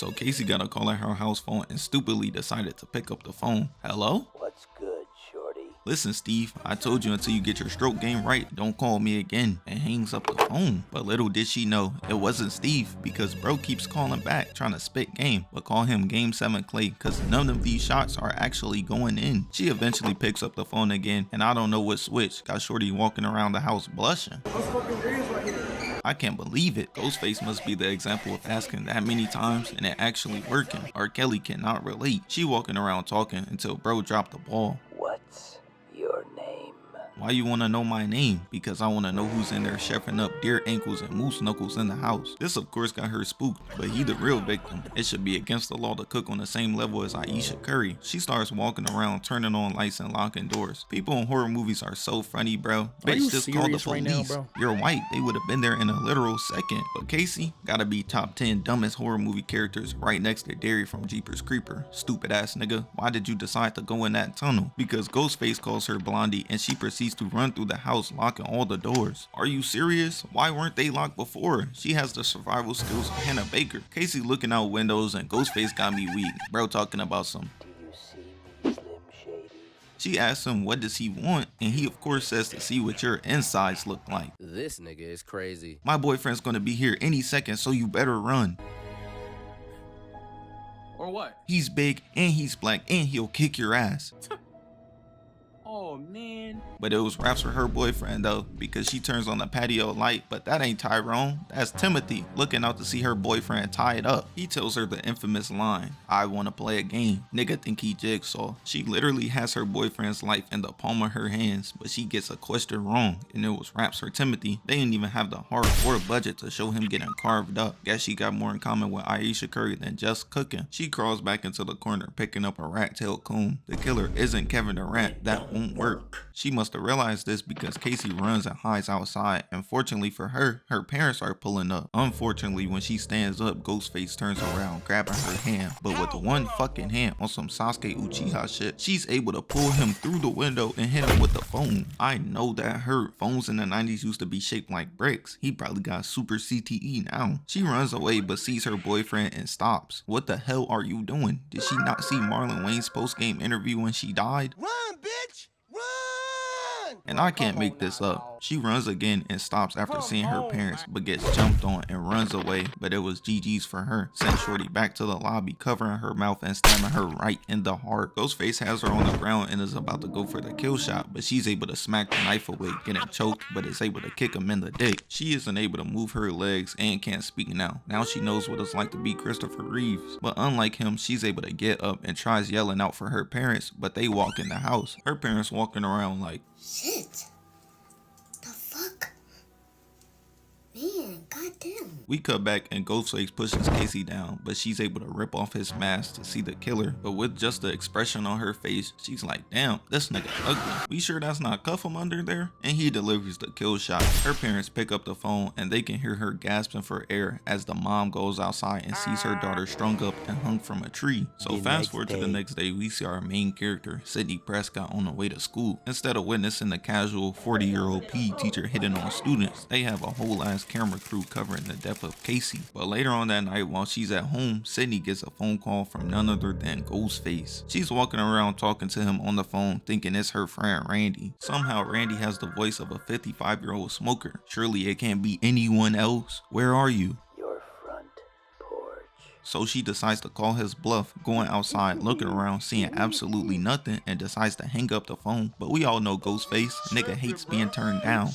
So Casey got a call at her house phone and stupidly decided to pick up the phone. Hello? What's good, shorty? Listen, Steve, I told you until you get your stroke game right, don't call me again, and hangs up the phone. But little did she know, it wasn't Steve, because bro keeps calling back trying to spit game, but call him Game 7 Clay, cause none of these shots are actually going in. She eventually picks up the phone again, and I don't know what switch, got shorty walking around the house blushing. I can't believe it. Ghostface must be the example of asking that many times and it actually working. R. Kelly cannot relate. She walking around talking until bro dropped the ball. What's your name? Why you wanna know my name? Because I wanna know who's in there chefing up deer ankles and moose knuckles in the house. This of course got her spooked, but he the real victim. It should be against the law to cook on the same level as Aisha Curry. She starts walking around, turning on lights and locking doors. People in horror movies are so funny, bro. Are you Bitch, just call the serious police. right now, bro? You're white. They would have been there in a literal second. But Casey gotta be top 10 dumbest horror movie characters right next to Derry from Jeepers Creeper. Stupid ass nigga. Why did you decide to go in that tunnel? Because Ghostface calls her Blondie and she proceeds to run through the house locking all the doors. Are you serious? Why weren't they locked before? She has the survival skills of Hannah Baker. Casey looking out windows and Ghostface got me weak. Bro talking about some. Do you see me, Slim Shady? She asks him what does he want and he of course says to see what your insides look like. This nigga is crazy. My boyfriend's gonna be here any second so you better run. Or what? He's big and he's black and he'll kick your ass. Oh man. But it was raps for her boyfriend though, because she turns on the patio light, but that ain't Tyrone, that's Timothy, looking out to see her boyfriend tied up. He tells her the infamous line, I wanna play a game, nigga think he Jigsaw. She literally has her boyfriend's life in the palm of her hands, but she gets a question wrong, and it was raps for Timothy. They didn't even have the heart or budget to show him getting carved up. Guess she got more in common with Aisha Curry than just cooking. She crawls back into the corner picking up a rat-tailed coon. The killer isn't Kevin Durant, that won't work. She must have realized this because Casey runs and hides outside, and fortunately for her, her parents are pulling up. Unfortunately, when she stands up, Ghostface turns around, grabbing her hand, but with the one fucking hand on some Sasuke Uchiha shit, she's able to pull him through the window and hit him with the phone. I know that hurt. Phones in the 90s used to be shaped like bricks. He probably got super CTE now. She runs away but sees her boyfriend and stops. What the hell are you doing? Did she not see Marlon Wayne's post-game interview when she died? Run, bitch! Run! And I can't make this up. She runs again and stops after seeing her parents, but gets jumped on and runs away, but it was GG's for her. Sent shorty back to the lobby, covering her mouth and stabbing her right in the heart. Ghostface has her on the ground and is about to go for the kill shot, but she's able to smack the knife away, getting choked, but is able to kick him in the dick. She isn't able to move her legs and can't speak now. Now she knows what it's like to be Christopher Reeves, but unlike him, she's able to get up and tries yelling out for her parents, but they walk in the house. Her parents walking around like, shit. The fuck? Man, goddamn. We cut back and Ghostface pushes Casey down, but she's able to rip off his mask to see the killer. But with just the expression on her face, she's like, damn, this nigga ugly. We sure that's not Cuff him under there? And he delivers the kill shot. Her parents pick up the phone and they can hear her gasping for air as the mom goes outside and sees her daughter strung up and hung from a tree. So fast forward to the next day, we see our main character, Sidney Prescott, on the way to school. Instead of witnessing the casual 40-year-old PE teacher hitting on students, they have a whole ass camera crew covering the death of Casey. But later on that night while she's at home, Sidney gets a phone call from none other than Ghostface. She's walking around talking to him on the phone thinking it's her friend Randy. Somehow Randy has the voice of a 55-year-old smoker. Surely it can't be anyone else. Where are you? Your front porch. So she decides to call his bluff, going outside, looking around, seeing absolutely nothing, and decides to hang up the phone. But we all know Ghostface, nigga hates being turned down.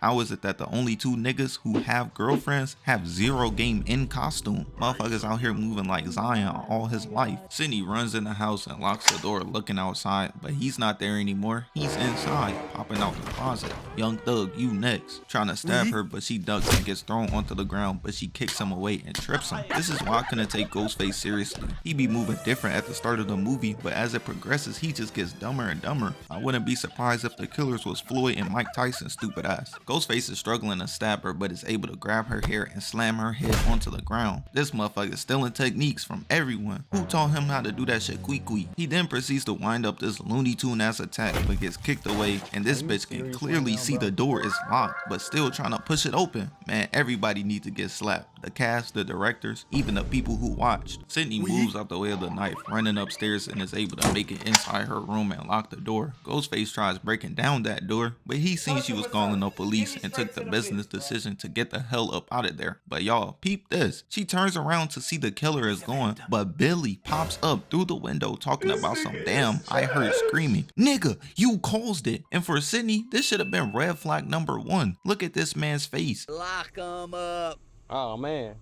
How is it that the only two niggas who have girlfriends have zero game in costume? Motherfuckers out here moving like Zion all his life. Sidney runs in the house and locks the door looking outside, but he's not there anymore. He's inside, popping out the closet. Young Thug, you next. Trying to stab her, but she ducks and gets thrown onto the ground, but she kicks him away and trips him. This is why I couldn't take Ghostface seriously. He be moving different at the start of the movie, but as it progresses, he just gets dumber and dumber. I wouldn't be surprised if the killers was Floyd and Mike Tyson stupid ass. Ghostface is struggling to stab her, but is able to grab her hair and slam her head onto the ground. This motherfucker is stealing techniques from everyone. Who taught him how to do that shit quick? He then proceeds to wind up this Looney Tune ass attack, but gets kicked away, and this bitch can clearly see the door is locked, but still trying to push it open. Man, everybody needs to get slapped. The cast, the directors, even the people who watched. Sydney moves out the way of the knife, running upstairs, and is able to make it inside her room and lock the door. Ghostface tries breaking down that door, but he seen she was calling the police and took the business decision to get the hell up out of there. But y'all, peep this. She turns around to see the killer is gone, but Billy pops up through the window talking about some damn I heard screaming. Nigga, you caused it. And for Sydney, this should have been red flag number 1. Look at this man's face. Lock 'em up. Oh, man.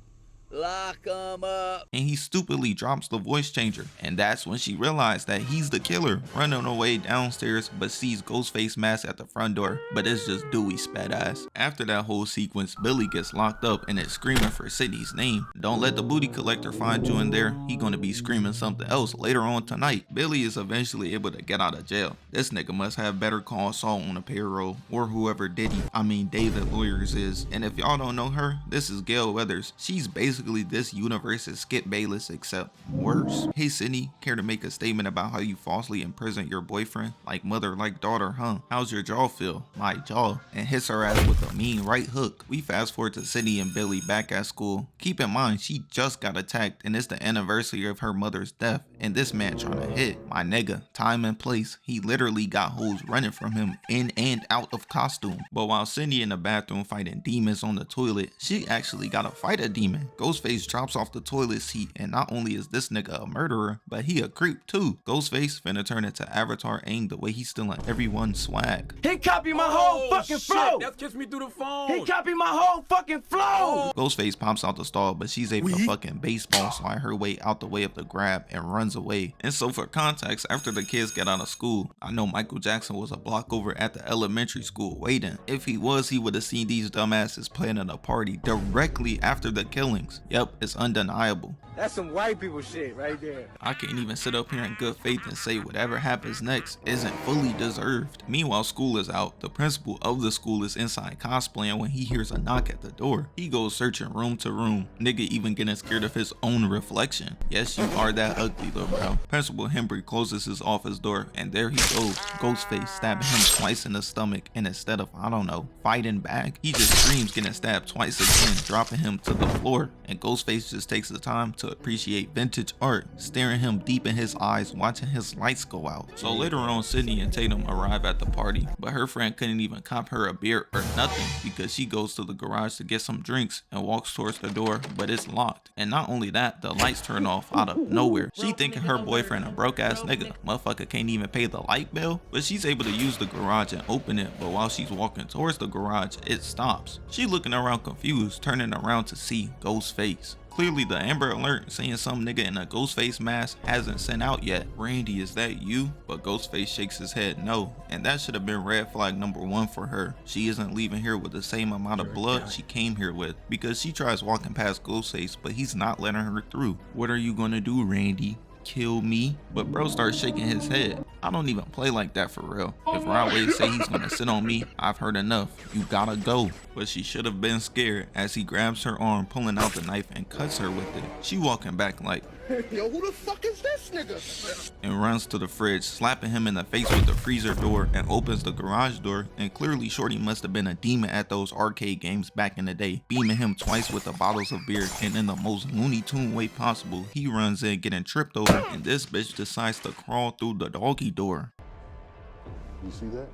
Lock 'em up. And he stupidly drops the voice changer, and that's when she realized that he's the killer, running away downstairs, but sees Ghostface mask at the front door, but it's just Dewey spat ass. After that whole sequence, Billy gets locked up and is screaming for Sydney's name. Don't let the booty collector find you in there, he gonna be screaming something else later on tonight. Billy is eventually able to get out of jail. This nigga must have Better Call Saul on the payroll, or whoever David Lawyers is. And if y'all don't know her, this is Gale Weathers. She's basically this universe's Skip Bayless, except worse. Hey Sydney, care to make a statement about how you falsely imprisoned your boyfriend? Like mother, like daughter, huh? How's your jaw feel? My jaw. And hits her ass with a mean right hook. We fast forward to Sydney and Billy back at school. Keep in mind, she just got attacked and it's the anniversary of her mother's death. And this man trying to hit. My nigga, time and place. He literally got hoes running from him in and out of costume. But while Sydney in the bathroom fighting demons on the toilet, she actually gotta fight a demon. Ghostface drops off the toilet seat, and not only is this nigga a murderer, but he a creep too. Ghostface finna turn into Avatar Aang the way he's stealing everyone's swag. He copied my whole fucking flow. That's kissed me through the phone. He copied my whole fucking flow. Ghostface pops out the stall, but she's able to fucking baseball slide her way out the way of the grab and runs away. And so for context, after the kids get out of school, I know Michael Jackson was a block over at the elementary school waiting. If he was, he would have seen these dumbasses planning a party directly after the killings. Yep, it's undeniable. That's some white people shit right there. I can't even sit up here in good faith and say whatever happens next isn't fully deserved. Meanwhile, school is out. The principal of the school is inside cosplaying when he hears a knock at the door. He goes searching room to room. Nigga even getting scared of his own reflection. Yes, you are that ugly, little bro. Principal Hembry closes his office door, and there he goes. Ghostface stabbing him twice in the stomach, and instead of, I don't know, fighting back, he just screams getting stabbed twice again, dropping him to the floor. And Ghostface just takes the time to appreciate vintage art, staring him deep in his eyes, watching his lights go out. So later on, Sydney and Tatum arrive at the party, but her friend couldn't even cop her a beer or nothing because she goes to the garage to get some drinks and walks towards the door, but it's locked. And not only that, the lights turn off out of nowhere. She thinking her boyfriend a broke ass nigga. Motherfucker can't even pay the light bill, but she's able to use the garage and open it, but while she's walking towards the garage, it stops. She looking around confused, turning around to see Ghostface. Clearly the Amber Alert saying some nigga in a Ghostface mask hasn't sent out yet. Randy, is that you? But Ghostface shakes his head no, and that should have been red flag number 1 for her. She isn't leaving here with the same amount of blood she came here with, because she tries walking past Ghostface, but he's not letting her through. What are you gonna do, Randy? Kill me? But bro starts shaking his head. I don't even play like that for real. If Rod Wave say he's gonna sit on me, I've heard enough. You gotta go. But she should have been scared as he grabs her arm, pulling out the knife and cuts her with it. She walking back like, yo, who the fuck is this nigga? And runs to the fridge, slapping him in the face with the freezer door, and opens the garage door. And clearly Shorty must have been a demon at those arcade games back in the day, beaming him twice with the bottles of beer. And in the most Looney Tune way possible, he runs in getting tripped over, and this bitch decides to crawl through the doggy door. You see that?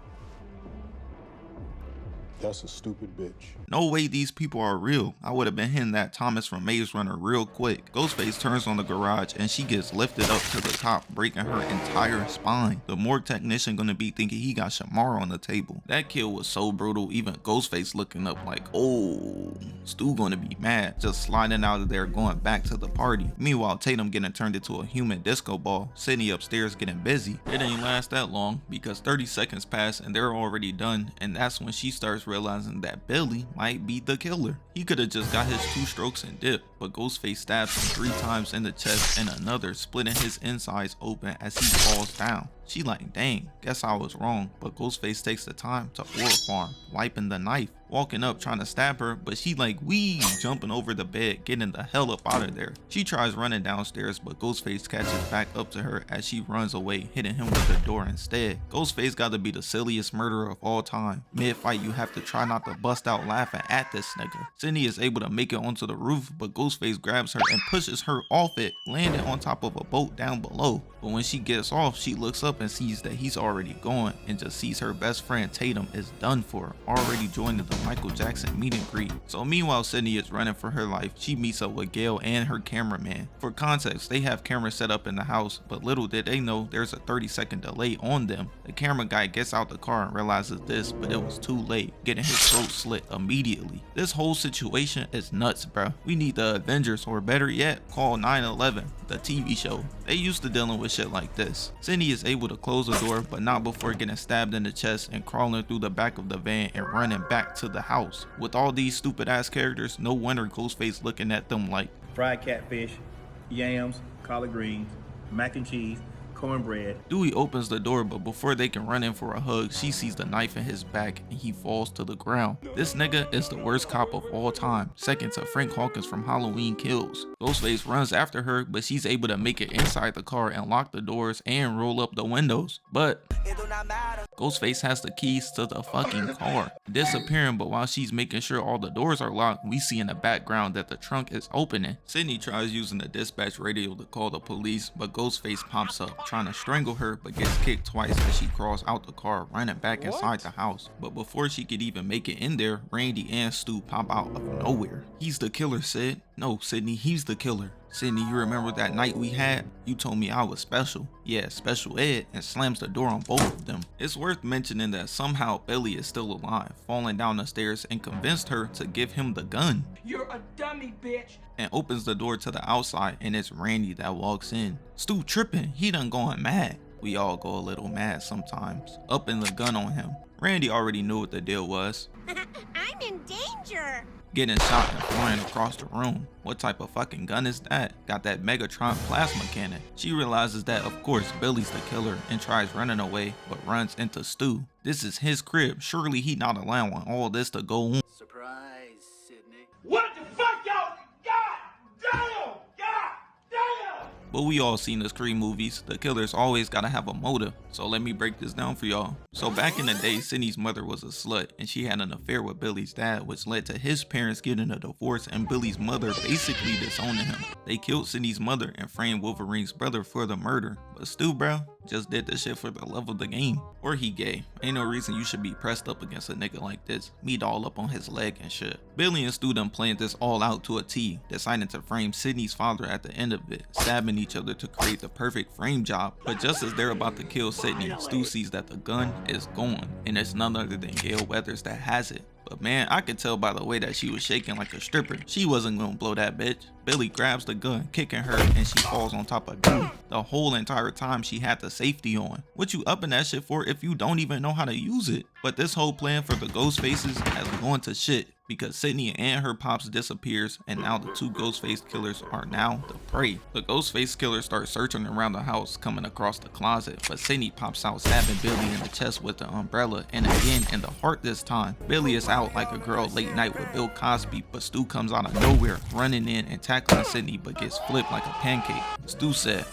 That's a stupid bitch. No way these people are real. I would have been hitting that Thomas from Maze Runner real quick. Ghostface turns on the garage and she gets lifted up to the top, breaking her entire spine. The morgue technician gonna be thinking he got Shamar on the table. That kill was so brutal, even Ghostface looking up like, oh, Stu gonna be mad, just sliding out of there going back to the party. Meanwhile, Tatum getting turned into a human disco ball, Sydney upstairs getting busy. It ain't last that long because 30 seconds pass and they're already done, and that's when she starts realizing that Billy might be the killer. He could have just got his 2 strokes and dipped. but Ghostface stabs him 3 times in the chest and another, splitting his insides open as he falls down. She like, dang, guess I was wrong, but Ghostface takes the time to horror farm, wiping the knife, walking up trying to stab her, but she like, wee, jumping over the bed, getting the hell up out of there. She tries running downstairs, but Ghostface catches back up to her as she runs away, hitting him with the door instead. Ghostface gotta be the silliest murderer of all time. Mid-fight, you have to try not to bust out laughing at this nigga. Sydney is able to make it onto the roof, but Ghostface grabs her and pushes her off it, landing on top of a boat down below. But when she gets off, she looks up and sees that he's already gone, and just sees her best friend Tatum is done for, already joining the Michael Jackson meet and greet. So meanwhile Sydney is running for her life, she meets up with Gale and her cameraman. For context, they have cameras set up in the house, but little did they know there's a 30-second delay on them. The camera guy gets out the car and realizes this, but it was too late, getting his throat slit immediately. This whole situation is nuts, bro. We need the Avengers, or better yet, call 9/11, the TV show. They used to dealing with shit like this. Sydney is able to close the door, but not before getting stabbed in the chest and crawling through the back of the van and running back to the house. With all these stupid ass characters, no wonder Ghostface looking at them like, fried catfish, yams, collard greens, mac and cheese, cornbread. Dewey opens the door, but before they can run in for a hug, she sees the knife in his back and he falls to the ground. This nigga is the worst cop of all time, second to Frank Hawkins from Halloween Kills. Ghostface runs after her, but she's able to make it inside the car and lock the doors and roll up the windows. But Ghostface has the keys to the fucking car, disappearing, but while she's making sure all the doors are locked, we see in the background that the trunk is opening. Sydney tries using the dispatch radio to call the police, but Ghostface pops up, trying to strangle her, but gets kicked twice as she crawls out the car, running back inside the house. But before she could even make it in there, Randy and Stu pop out of nowhere. He's the killer, Sid. No, Sydney, he's the killer. Sydney, you remember that night we had? You told me I was special. Yeah, special ed, and slams the door on both of them. It's worth mentioning that somehow Billy is still alive, falling down the stairs and convinced her to give him the gun. You're a dummy, bitch. And opens the door to the outside, and it's Randy that walks in. Stu tripping, he done going mad. We all go a little mad sometimes. Upping the gun on him. Randy already knew what the deal was. I'm in danger. Getting shot and flying across the room. What type of fucking gun is that? Got that Megatron plasma cannon. She realizes that of course Billy's the killer and tries running away, but runs into Stu. This is his crib. Surely he not allowing all this to go on. Surprise, Sydney. What the fuck, y'all? God damn! God damn! But we all seen the Scream movies. The killers always gotta have a motive. So let me break this down for y'all. So back in the day, Sydney's mother was a slut and she had an affair with Billy's dad, which led to his parents getting a divorce and Billy's mother basically disowning him. They killed Sydney's mother and framed Wolverine's brother for the murder. But Stu, bro, just did this shit for the love of the game. Or he gay. Ain't no reason you should be pressed up against a nigga like this. Meat all up on his leg and shit. Billy and Stu done planned this all out to a T, deciding to frame Sydney's father at the end of it, stabbing each other to create the perfect frame job. But just as they're about to kill Sydney, Stu sees that the gun is gone, and it's none other than Gale Weathers that has it. But man, I could tell by the way that she was shaking like a stripper. She wasn't gonna blow that bitch. Billy grabs the gun, kicking her, and she falls on top of Drew. The whole entire time she had the safety on. What you upping that shit for if you don't even know how to use it? But this whole plan for the ghost faces has gone to shit, because Sydney and her pops disappears, and now the two Ghostface killers are now the prey. The Ghostface killer starts searching around the house, coming across the closet, but Sydney pops out, stabbing Billy in the chest with the umbrella, and again in the heart this time. Billy is out like a girl late night with Bill Cosby, but Stu comes out of nowhere, running in and tackling Sydney, but gets flipped like a pancake. Stu said,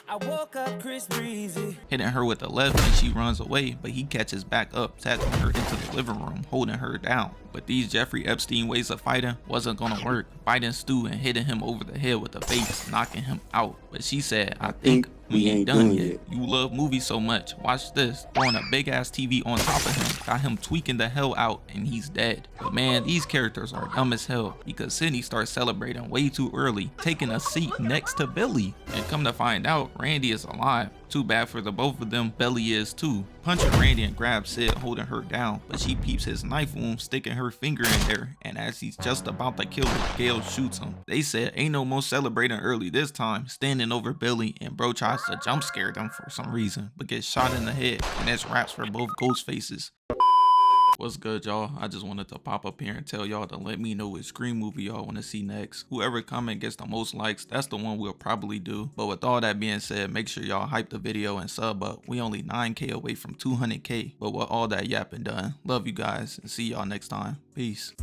I woke up Chris Breezy. Hitting her with the left and she runs away, but he catches back up, tackling her into the living room, holding her down. But these Jeffrey Epstein ways of fighting wasn't gonna work, biting Stu and hitting him over the head with the face, knocking him out. But she said, I think we ain't done yet. You love movies so much, watch this. Throwing a big ass TV on top of him, got him tweaking the hell out, and he's dead. But man, these characters are dumb as hell, because Sydney starts celebrating way too early, taking a seat next to Billy. And come to find out, Randy is alive. Too bad for the both of them, Billy is too. Punching Randy and grabs Sid, holding her down, but she peeps his knife wound, sticking her finger in there, and as he's just about to kill her, Gale shoots him. They said ain't no more celebrating early this time, standing over Billy, and bro tries to jump scare them for some reason, but gets shot in the head, and that's wraps for both ghost faces. What's good, y'all? I just wanted to pop up here and tell y'all to let me know which Scream movie y'all want to see next. Whoever comment gets the most likes, that's the one we'll probably do. But with all that being said, make sure y'all hype the video and sub up. We only 9K away from 200K. But with all that yapping done, love you guys and see y'all next time. Peace.